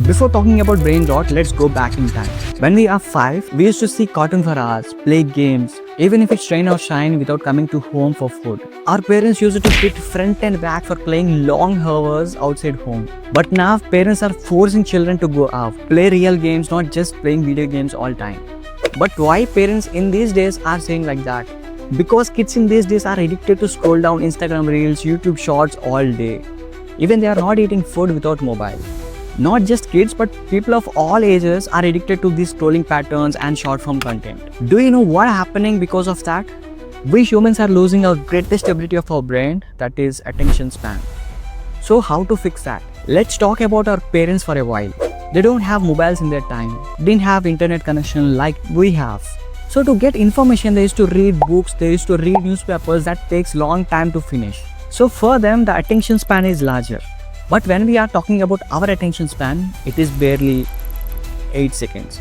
Before talking about brain rot, let's go back in time. When we are 5, we used to see cartoon for hours, play games, even if it's rain or shine without coming to home for food. Our parents used to sit front and back for playing long hours outside home. But now parents are forcing children to go out, play real games, not just playing video games all time. But why parents in these days are saying like that? Because kids in these days are addicted to scroll down Instagram reels, YouTube shorts all day. Even they are not eating food without mobile. Not just kids, but people of all ages are addicted to these scrolling patterns and short form content. Do you know what's happening because of that? We humans are losing our greatest ability of our brain, that is attention span. So how to fix that? Let's talk about our parents for a while. They don't have mobiles in their time, didn't have internet connection like we have. So to get information, they used to read books, they used to read newspapers that takes long time to finish. So for them, the attention span is larger. But when we are talking about our attention span, it is barely 8 seconds.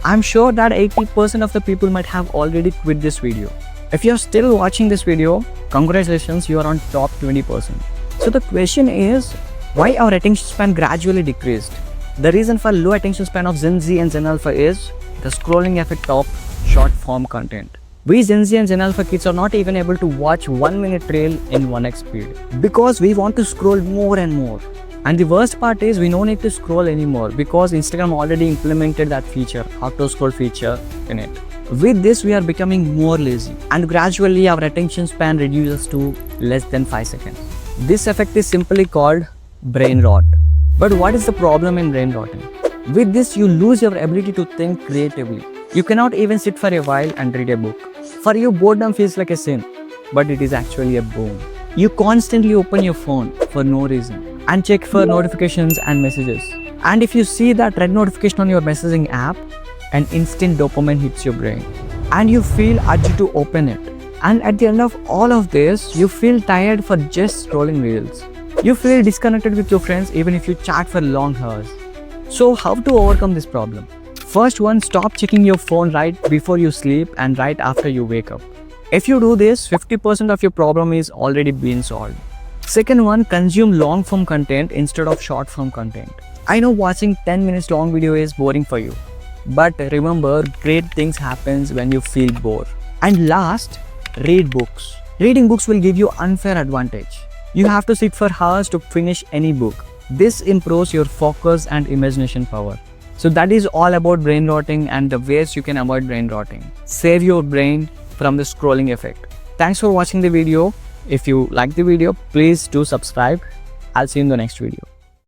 I'm sure that 80% of the people might have already quit this video. If you're still watching this video, congratulations, you are on top 20%. So the question is, why our attention span gradually decreased? The reason for low attention span of Gen Z and Gen Alpha is the scrolling effect of short form content. We Gen Z and Gen Alpha kids are not even able to watch 1 minute reel in 1x speed because we want to scroll more and more. And the worst part is we don't need to scroll anymore because Instagram already implemented that feature, auto scroll feature in it. With this, we are becoming more lazy and gradually our attention span reduces to less than 5 seconds. This effect is simply called brain rot. But what is the problem in brain rotting? With this, you lose your ability to think creatively. You cannot even sit for a while and read a book. For you, boredom feels like a sin, but it is actually a boon. You constantly open your phone for no reason and check for notifications and messages. And if you see that red notification on your messaging app, an instant dopamine hits your brain and you feel urged to open it. And at the end of all of this, you feel tired for just scrolling reels. You feel disconnected with your friends even if you chat for long hours. So how to overcome this problem? First one, stop checking your phone right before you sleep and right after you wake up. If you do this, 50% of your problem is already being solved. Second one, consume long form content instead of short form content. I know watching 10 minutes long video is boring for you, but remember, great things happens when you feel bored. And last, read books. Reading books will give you unfair advantage. You have to sit for hours to finish any book. This improves your focus and imagination power. So that is all about brain rotting and the ways you can avoid brain rotting. Save your brain from the scrolling effect. Thanks for watching the video. If you like the video, please do subscribe. I'll see you in the next video.